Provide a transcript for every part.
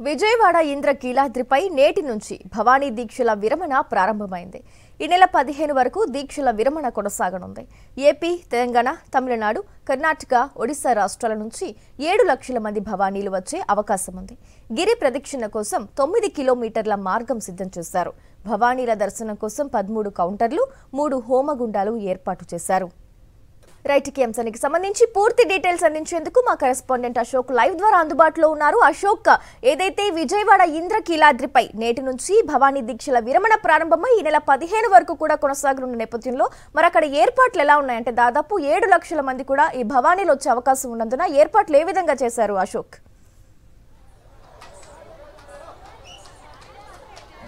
విజయవాడ ఇంద్రకీలాద్రిపై నేటి నుంచి భవానీ దీక్షల విరమణ ప్రారంభమైంది. ఈ నెల 15 వరకు దీక్షల విరమణ కొనసాగనుంది. ఏపీ, తెలంగాణ, తమిళనాడు, కర్ణాటక, ఒడిశా రాష్ట్రాల నుంచి 7 లక్షల మంది భవానీలు వచ్చే అవకాశం ఉంది. గిరి ప్రదక్షిణ కోసం 9 కిలోమీటర్ల మార్గం సిద్ధం చేశారు. భవానీల దర్శనం కోసం 13 కౌంటర్లు, 3 హోమగుండాలు ఏర్పాటు చేశారు. రైట్ కి అంశానికి సంబంధించి పూర్తి డీటెయిల్స్ అందించేందుకు మా కరెస్పాండెంట్ అశోక్ లైవ్ ద్వారా అందుబాటులో ఉన్నారు. అశోక్, ఏదైతే విజయవాడ ఇంద్రకీలాద్రిపై నేటి నుంచి భవానీ దీక్షల విరమణ ప్రారంభమై ఈ నెల 15 వరకు కూడా కొనసాగనున్న నేపథ్యంలో మరి అక్కడ ఏర్పాట్లు ఎలా ఉన్నాయంటే దాదాపు 7 లక్షల మంది కూడా ఈ భవానీలో వచ్చే అవకాశం ఉన్నందున ఏర్పాట్లు ఏ విధంగా చేశారు అశోక్?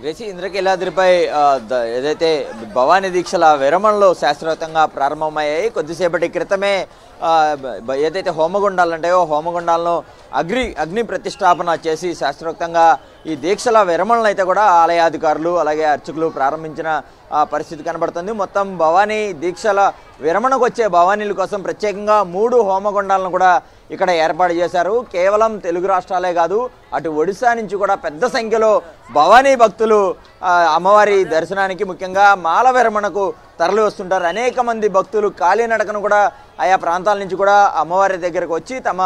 గ్రేసి ఇంద్రకీలాద్రిపై ఏదైతే భవానీ దీక్షల విరమణలో శాస్త్రవేత్తంగా ప్రారంభమయ్యాయి. కొద్దిసేపటి క్రితమే ఏదైతే హోమగుండాలు ఉంటాయో హోమగుండాలను అగ్ని ప్రతిష్టాపన చేసి శాస్త్రోక్తంగా ఈ దీక్షల విరమణలు అయితే కూడా ఆలయాధికారులు అలాగే అర్చకులు ప్రారంభించిన పరిస్థితి కనబడుతుంది. మొత్తం భవానీ దీక్షల విరమణకు వచ్చే భవానీల కోసం ప్రత్యేకంగా 3 హోమగుండాలను కూడా ఇక్కడ ఏర్పాటు చేశారు. కేవలం తెలుగు రాష్ట్రాలే కాదు, అటు ఒడిశా నుంచి కూడా పెద్ద సంఖ్యలో భవానీ భక్తులు అమ్మవారి దర్శనానికి ముఖ్యంగా మాల విరమణకు తరలి వస్తుంటారు. అనేక మంది భక్తులు కాలినడకను కూడా ఆయా ప్రాంతాల నుంచి కూడా అమ్మవారి దగ్గరకు వచ్చి తమ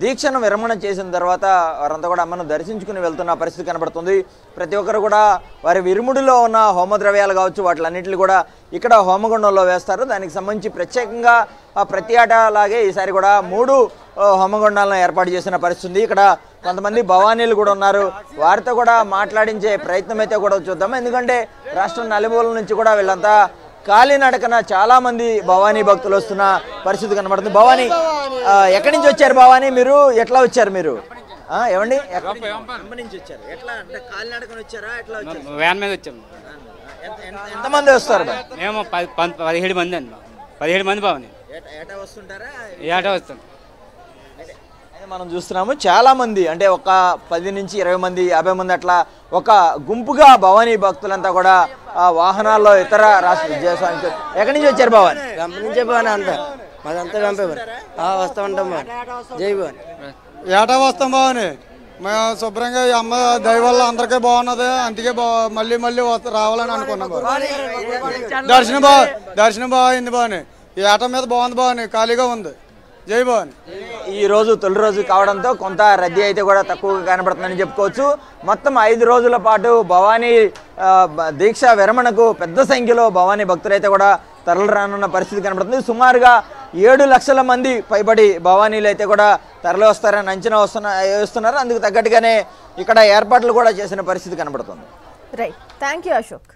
దీక్షను విరమణ చేసిన తర్వాత వారంతా కూడా అమ్మను దర్శించుకుని వెళ్తున్న పరిస్థితి కనబడుతుంది. ప్రతి ఒక్కరు కూడా వారి విరుముడిలో ఉన్న హోమద్రవ్యాలు కావచ్చు వాటిలన్నింటినీ కూడా ఇక్కడ హోమగుండంలో వేస్తారు. దానికి సంబంధించి ప్రత్యేకంగా ప్రతి ఏటాలాగే ఈసారి కూడా 3 హోమగుండాలను ఏర్పాటు చేసిన పరిస్థితి. ఇక్కడ కొంతమంది భవానీలు కూడా ఉన్నారు. వారితో కూడా మాట్లాడించే ప్రయత్నం అయితే కూడా చూద్దాం. ఎందుకంటే రాష్ట్రం నలుమూలల నుంచి కూడా వీళ్ళంతా కాలినడకన చాలా మంది భవానీ భక్తులు వస్తున్న పరిస్థితి కనబడుతుంది. భవానీ, ఎక్కడి నుంచి వచ్చారు భవానీ? మీరు ఎట్లా వచ్చారు? మీరు ఏమండి ఎట్లా అంటే కాలినడకన వచ్చారా? ఎట్లా వచ్చారు? వ్యాన్ మీద వచ్చాము. ఎంతమంది వస్తారు? మేము 17 మంది అండి. 17 మంది భవానీ వస్తుంటారా? ఏటా వస్తాం. మనం చూస్తున్నాము చాలా మంది, అంటే ఒక 10 నుంచి 20 మంది 50 మంది అట్లా ఒక గుంపుగా భవానీ భక్తులంతా కూడా వాహనాల్లో ఇతర రాష్ట్ర విద్యాసానికి ఎక్కడి నుంచి వచ్చారు? భవానీ నుంచే భవానీ అంతా మాదంతా వస్తా ఉంటాం. జై భవానీ. ఏటా వస్తాం భవానీ. మేము శుభ్రంగా ఈ అమ్మ దయ వల్ల అందరికీ బాగున్నది, అందుకే మళ్ళీ రావాలని అనుకున్నాం. దర్శనం బాగుంది భవానీ. ఈ ఏటా మీద బాగుంది భవానీ, ఖాళీగా ఉంది. జై భవానీ. ఈ రోజు తొలి రోజు కావడంతో కొంత రద్దీ అయితే కూడా తక్కువగా కనబడుతుందని చెప్పుకోవచ్చు. మొత్తం 5 రోజుల పాటు భవానీ దీక్ష విరమణకు పెద్ద సంఖ్యలో భవానీ భక్తులైతే కూడా తరలి రానున్న పరిస్థితి కనబడుతుంది. సుమారుగా 7 లక్షల మంది పైబడి భవానీలు అయితే కూడా తరలి వస్తారని అంచనా వేస్తున్నారు. అందుకు తగ్గట్టుగానే ఇక్కడ ఏర్పాట్లు కూడా చేసిన పరిస్థితి కనబడుతుంది. Right, thank you Ashok.